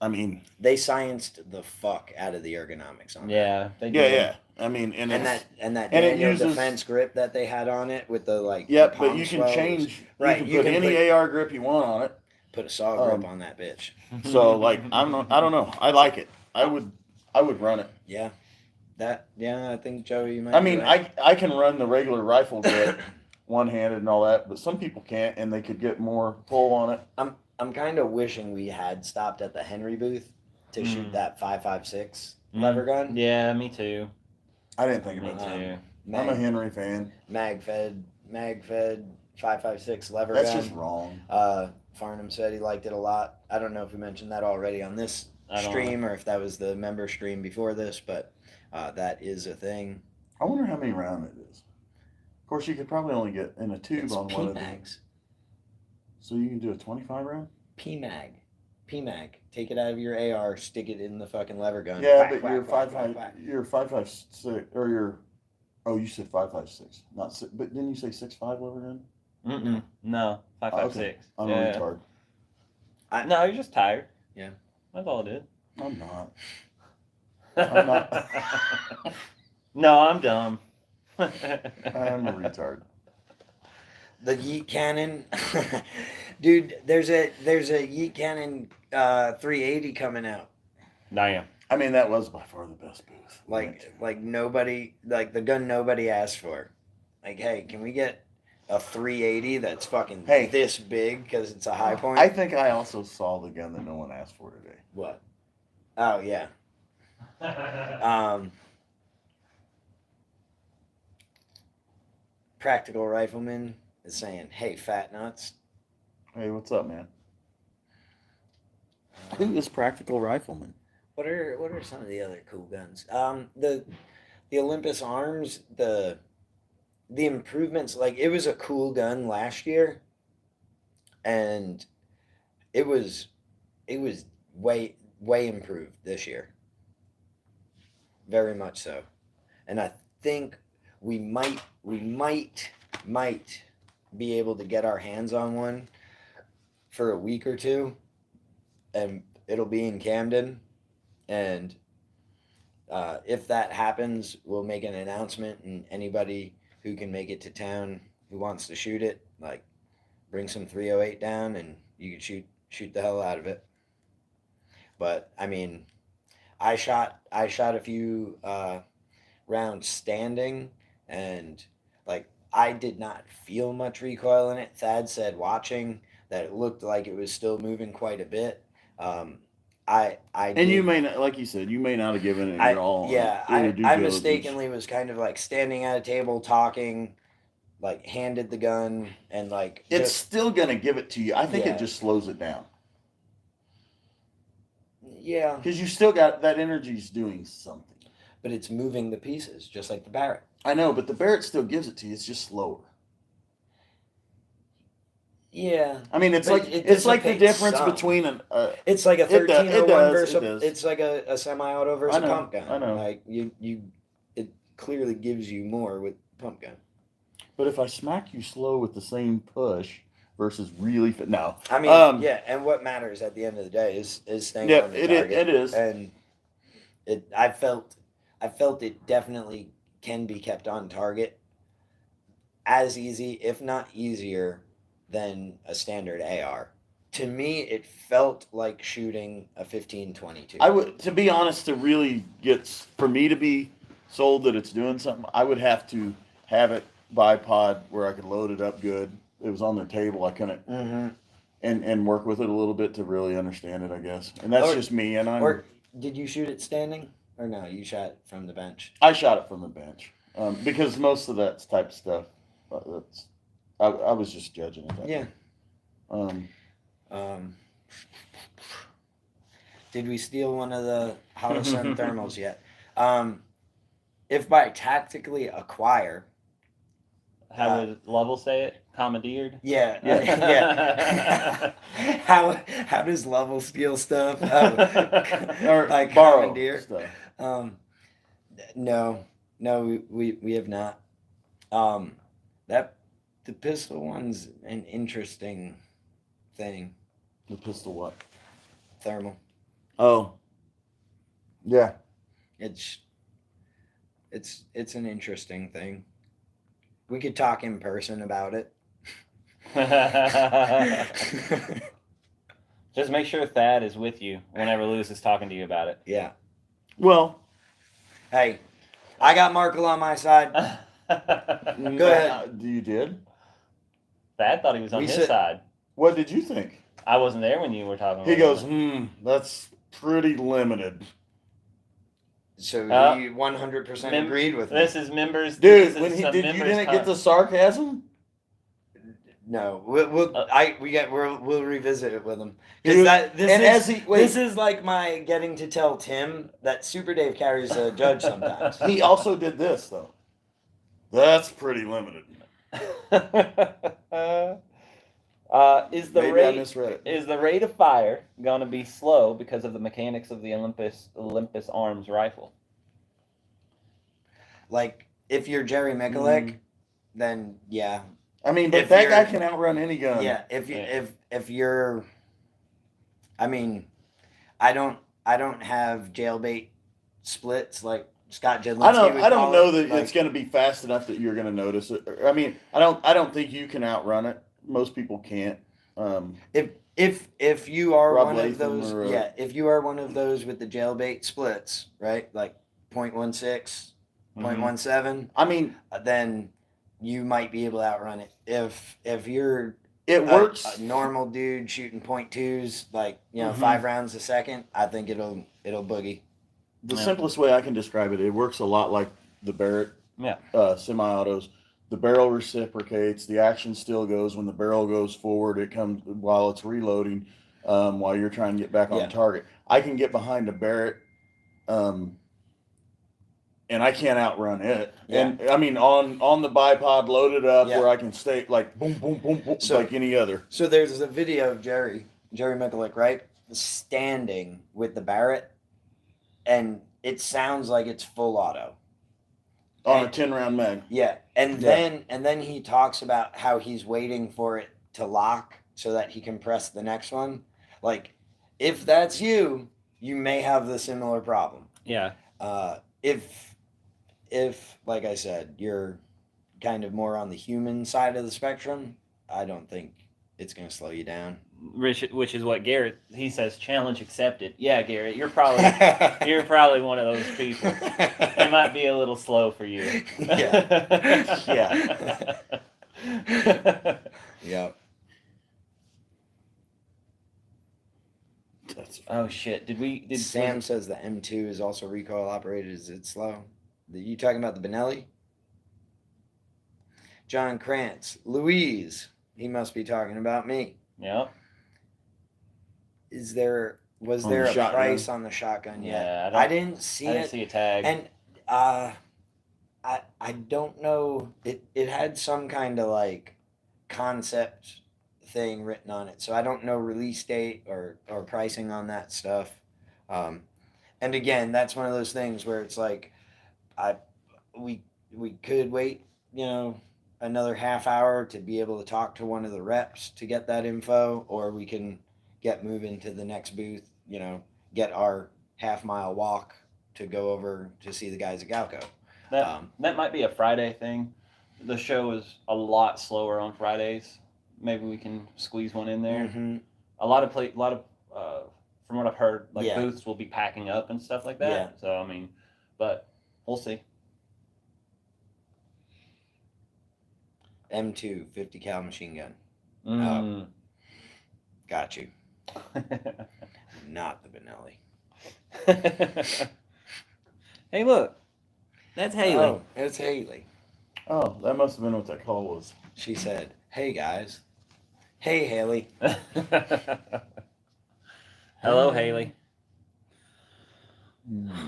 I mean, They scienced the fuck out of the ergonomics on that. Yeah. They yeah, did. yeah. I mean, and And it's, that and it Daniel uses- defense grip that they had on it with the yeah, the but palm you can swells. change. Right, You you can put can any AR grip you want on it. Put a saw grip um, on that bitch. So like, I don't know. I like it. I would run it. Yeah, I think Joey, you might. I be mean, right. I can run the regular rifle grip one-handed and all that, but some people can't, and they could get more pull on it. I'm kind of wishing we had stopped at the Henry booth to shoot that 5.56 lever gun. Yeah, me too. I didn't think Me about that. too. I'm a Henry fan. mag fed 5.56 lever That's gun. just wrong. Farnham said he liked it a lot. I don't know if we mentioned that already on this I don't stream or if that was the member stream before this, but that is a thing. I wonder how many round it is. Of course, you could probably only get in a tube It's on one of them. PMags. So you can do a 25 round. PMag. Take it out of your AR, stick it in the fucking lever gun. Yeah, Whack, but whack, your whack, whack, whack. your 5.56 or your you said 5.56, not six, but didn't you say 6.5 lever gun? Mm-mm. No, 5.56. I'm Yeah. a retard. No, you're just tired. Yeah. That's all it is. I'm not. I'm not. No, I'm dumb. I'm a retard. The Yeet Cannon, dude. There's a Yeet Cannon 380 coming out. Damn. I mean, that was by far the best booth. Like nobody, like the gun nobody asked for. Like, hey, can we get a 380 that's fucking Hey. this big because it's a high point. I think I also saw the gun that no one asked for today. What? Oh yeah. Practical Rifleman is saying, "Hey, fat nuts." Hey, what's up, man? Who is Practical Rifleman? What are some of the other cool guns? The Olympus Arms, the improvements. Like it was a cool gun last year, and it was way improved this year. Very much so, and I think we might be able to get our hands on one for a week or two, and it'll be in Camden, and if that happens, we'll make an announcement, and anybody who can make it to town who wants to shoot it, like, bring some 308 down, and you can shoot the hell out of it. But I mean, I shot a few rounds standing, and like I did not feel much recoil in it. Thad said watching that it looked like it was still moving quite a bit. You may not, like you said, you may not have given it your all. Yeah, I mistakenly was kind of like standing at a table talking, like handed the gun and like it's still gonna give it to you. I think Yeah. it just slows it down yeah, because you still got that energy's doing something. but it's moving the pieces just like the Barrett. I know, but the Barrett still gives it to you. It's just slower. Yeah, I mean, it's But like it it's like the dissipates difference some. between an. it's like a It does, 1301 it versus does. it's like a semi-auto versus I know, pump gun. I know. Like it clearly gives you more with pump gun. But if I smack you slow with the same push versus really fit, no. I mean, yeah, and what matters at the end of the day is staying Yeah, on the it target. is. And I felt it definitely can be kept on target as easy, if not easier, than a standard AR. To me, it felt like shooting a 15-22. I would, to be honest, to really for me to be sold that it's doing something, I would have to have it bipod where I could load it up good. It was on their table. I couldn't, and work with it a little bit to really understand it, I guess. And that's just me. And Or did you shoot it standing, or no? You shot it from the bench. I shot it from the bench because most of that type of stuff, I was just judging it. Yeah. Way. Did we steal one of the Holosun thermals yet? If by tactically acquire, How would Lovell say it? Commandeered? yeah. How does Lovell steal stuff? Or like borrow commandeer? stuff. No, we have not. The pistol one's an interesting thing. The pistol what? Thermal. Oh. Yeah. It's an interesting thing. We could talk in person about it. Just make sure Thad is with you whenever Lewis is talking to you about it. Yeah. Well, Hey, I got Markle on my side. Go ahead. You did? Thad thought he was on his side. What did you think? I wasn't there when you were talking. He goes, that's pretty limited. So you 100% agreed with me. This is members. Dude, this when is he some did, you members didn't con- get the sarcasm? No, we'll revisit it with him Dude, because this is like my getting to tell Tim that Super Dave carries a judge sometimes. He also did this though. That's pretty limited. Is the Maybe I rate misread it. is the rate of fire going to be slow because of the mechanics of the Olympus Arms rifle? Like if you're Jerry Mikulek, then yeah. I mean, but If that you're- guy can outrun any gun. Yeah, if you're, I mean, I don't have jailbait splits like Scott Jedlinski. I don't know that like, it's going to be fast enough that you're going to notice it. I mean, I don't think you can outrun it. Most people can't. If you are Rob one of Latham those, or, if you are one of those with the jailbait splits, right, like 0.16, 0.17, I mean, then you might be able to outrun it. If you're It works. a normal dude shooting .2s, like 5 Mhm. rounds a second, I think it'll boogie. The Yeah. simplest way I can describe it, it works a lot like the Barrett Yeah. semi-autos. The barrel reciprocates. The action still goes. When the barrel goes forward, it comes while it's reloading, while you're trying to get back on Yeah. target. I can get behind a Barrett, and I can't outrun it. Yeah. And I mean, on the bipod, loaded up Yeah. where I can stay like boom, boom, boom, boom, So- like any other. So there's a video of Jerry Miculek, right, standing with the Barrett, and it sounds like it's full auto. On a 10-round mag. Yeah, and Yeah. then he talks about how he's waiting for it to lock so that he can press the next one. Like, if that's you, you may have the similar problem. Yeah. If like I said, you're kind of more on the human side of the spectrum, I don't think it's going to slow you down. Which is what Garrett, he says, challenge accepted. Yeah, Garrett, you're probably one of those people. It might be a little slow for you. Yeah. Yep. Oh shit! Did Sam says the M2 is also recoil operated? Is it slow? You talking about the Benelli? John Krantz, Louise. He must be talking about me. Yep. Was there On the a shotgun? price on the shotgun yet? Yeah, I didn't see I it. didn't see a tag. And I don't know. It had some kind of like concept thing written on it, so I don't know release date or pricing on that stuff. And again, that's one of those things where it's like, we could wait, another half hour to be able to talk to one of the reps to get that info, or we can get moving to the next booth. Get our half-mile walk to go over to see the guys at Galco. That might be a Friday thing. The show is a lot slower on Fridays. Maybe we can squeeze one in there. Mm-hmm. A lot of from what I've heard, like Yeah. booths will be packing up and stuff like that. Yeah. So I mean, but we'll see. M2 50 cal machine gun. Mm. Got you. Not the Benelli. Hey, look, that's Haley. Oh, it's Haley. Oh, that must have been what that call was. She said, "Hey guys." Hey Haley. Hello, Haley.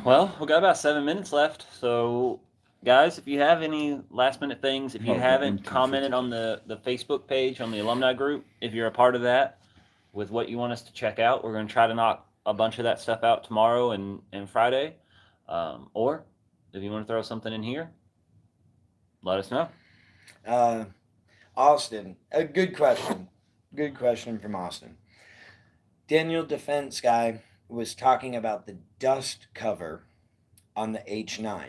Well, we got about 7 minutes left. So, guys, if you have any last minute things, if you Okay, haven't 250. commented on the Facebook page, on the alumni group, if you're a part of that, with what you want us to check out, we're going to try to knock a bunch of that stuff out tomorrow and Friday. Or if you want to throw something in here, let us know. Austin, a good question. Good question from Austin. Daniel Defense guy was talking about the dust cover on the H9.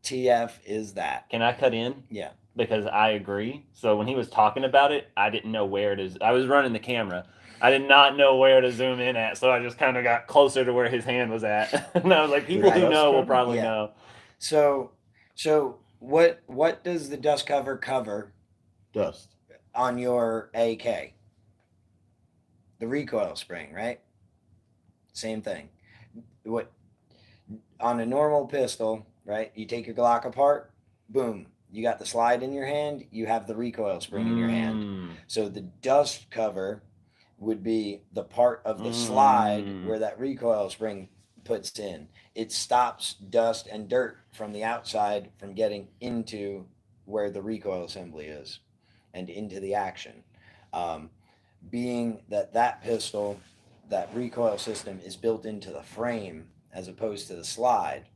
TF is that? Can I cut in? Yeah. Because I agree. So when he was talking about it, I didn't know where to. I was running the camera. I did not know where to zoom in at, so I just kind of got closer to where his hand was at, and I was like, "People who Dust know will cover? probably Yeah. know." So what does the dust cover Dust. on your AK? The recoil spring, right? Same thing. What on a normal pistol, right? You take your Glock apart, boom, you got the slide in your hand, you have the recoil spring in your hand. Mm. So the dust cover would be the part of the slide where that recoil spring puts in. It stops dust and dirt from the outside from getting into where the recoil assembly is and into the action. Being that pistol, that recoil system is built into the frame as opposed to the slide,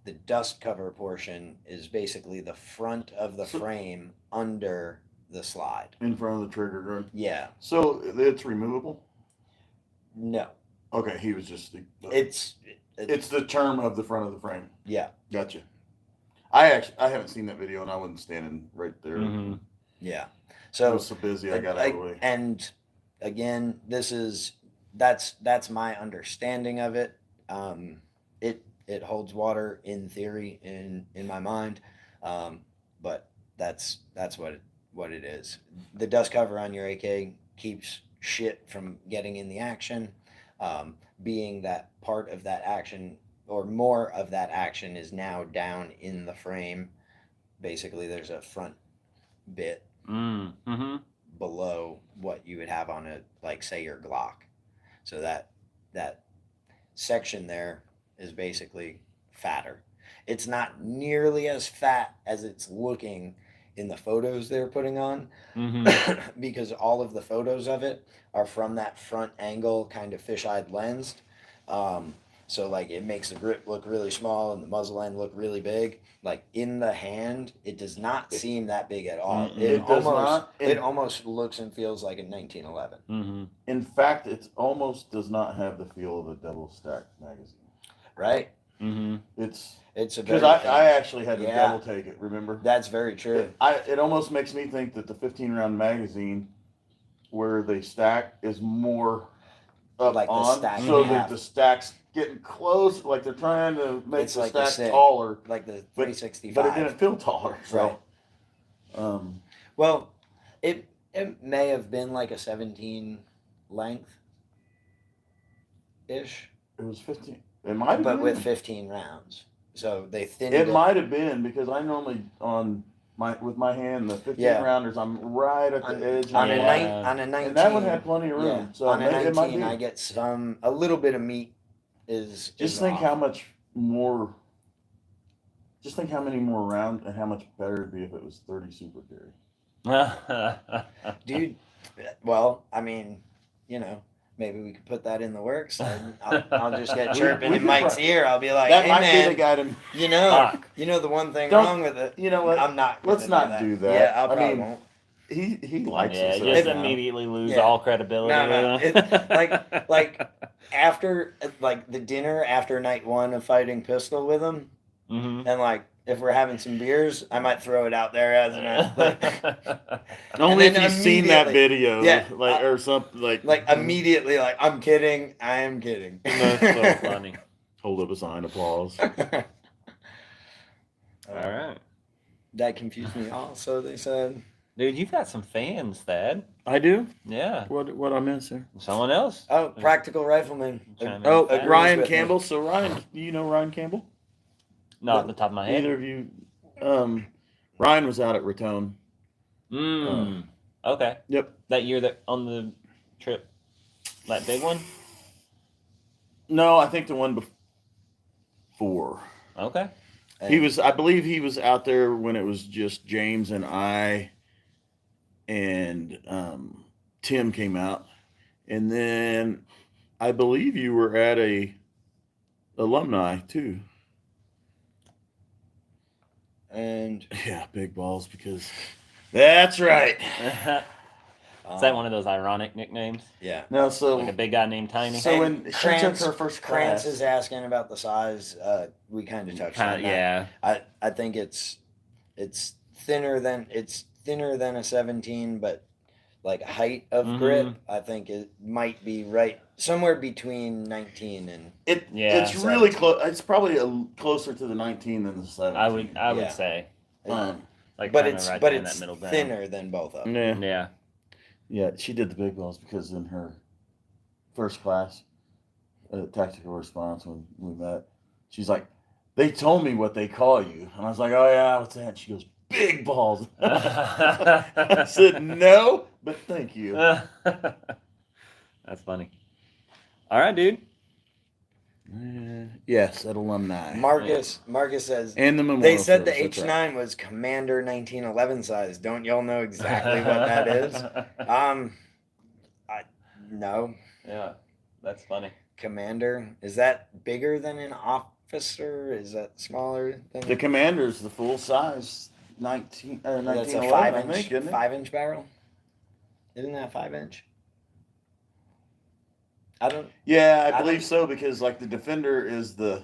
the dust cover portion is basically the front of the frame under the slide. In front of the trigger gun. Yeah. So it's removable? No. Okay, he was just... It's the term of the front of the frame. yeah. Gotcha. I haven't seen that video, and I wasn't standing right there. Mhm. Yeah. I So was so busy, I got out of the way. and again, that's my understanding of it. It holds water in theory in my mind, but that's what it is. The dust cover on your AK keeps shit from getting in the action. Being that part of that action or more of that action is now down in the frame. Basically, there's a front bit below what you would have on a, like, say, your Glock. So that section there is basically fatter. It's not nearly as fat as it's looking in the photos they're putting on, because all of the photos of it are from that front angle, kind of fisheye lensed. So like it makes the grip look really small and the muzzle end look really big. Like in the hand, it does not seem that big at all. It does not. It almost looks and feels like a 1911. In fact, it almost does not have the feel of a double stack magazine. Right? It's a because I actually had to double take it. Remember? That's very true. It almost makes me think that the 15-round magazine, where they stack, is more up like on, the so that the stack's getting close. Like they're trying to make it's the like stack taller, like the 365. but it didn't feel taller. So, right. Well, it may have been like a 17 length ish. It was 15. It might have but been. with 15 rounds. So they thinned it. It might have been because I normally with my hand the 15 rounders, I'm right at the edge on a 19, and that one had plenty of room. Yeah, so on a 19, it might be. I get a little bit of meat is just think how much more. Just think how many more rounds and how much better it'd be if it was 30 super carry. Dude, well, I mean, maybe we could put that in the works. And I'll just get chirping in Mike's ear. I'll be like, that hey, might man, be the guy to. The one thing wrong with it. You know what? I'm not. Let's not do that. Yeah, I probably won't. He likes it. So just immediately lose all credibility. No. Like after the dinner after night one of fighting pistol with him, and like if we're having some beers, I might throw it out there as an only if you've seen that video, or something like immediately, like I'm kidding, I am kidding. That's so funny. Hold up a sign, applause. All right. That confused me also. They said, dude, you've got some fans, Thad. I do. Yeah. What I miss there? Someone else. Oh, Practical Rifleman. Ryan Campbell. So Ryan, do you know Ryan Campbell? Not off the top of my head. Either of you. Ryan was out at Raton. Okay. Yep. That year that on the trip, that big one. No, I think the one before. Okay. I believe he was out there when it was just James and I, and Tim came out, and then I believe you were at a alumni too. And yeah, big balls because that's right. Is that one of those ironic nicknames? Yeah. No, so like a big guy named Tiny. So when she took her first class, Krantz is asking about the size. We kind of touched on that. Yeah. I think it's thinner than a 17, but like height of grip, I think it might be right somewhere between 19 and it's really close. It's probably closer to the 19 than the 17. I would say. But it's thinner than both of them. Yeah, she did the big balls because in her first class, tactical response, when we met, she's like, they told me what they call you. And I was like, oh, yeah, what's that? She goes, big balls. I said, no, but thank you. That's funny. All right, dude. Yes, at alumni. Marcus says, and the memorial they said the service, H9 was Commander 1911 size. Don't y'all know exactly what that is? No. Yeah, that's funny. Commander, is that bigger than an officer? Is that smaller than the commander's the full size 1911? That's a 5-inch, 5-inch barrel. Isn't that 5-inch? Yeah, I believe so because like the Defender is that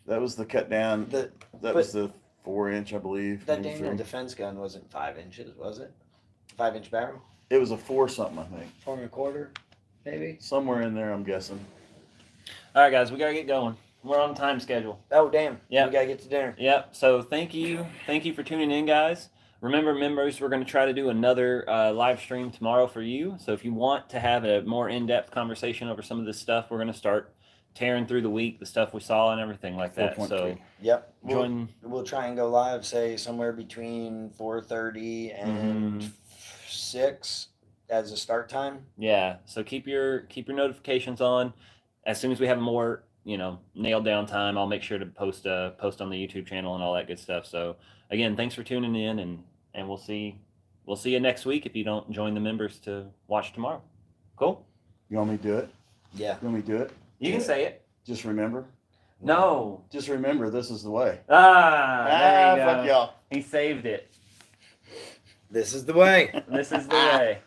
was the cut down. That was the 4-inch, I believe. That Daniel defense gun wasn't 5 inches, was it? 5-inch barrel. It was a 4 something, I think. 4 1/4, maybe. Somewhere in there, I'm guessing. All right, guys, we gotta get going. We're on time schedule. Oh damn! Yeah, we gotta get to dinner. Yep. So thank you for tuning in, guys. Remember, members, we're going to try to do another live stream tomorrow for you. So if you want to have a more in-depth conversation over some of this stuff, we're going to start tearing through the week, the stuff we saw and everything like that. 4.3. So Yep. join. We'll try and go live, say somewhere between 4:30 and 6 as a start time. Yeah. So keep your notifications on. As soon as we have more, nailed down time, I'll make sure to post on the YouTube channel and all that good stuff. So again, thanks for tuning in, and we'll see you next week if you don't join the members to watch tomorrow. Cool. You want me to do it? Yeah. You want me to do it? You can say it. Just remember. No. Just remember, this is the way. There you go. Fuck y'all. He saved it. This is the way. This is the way.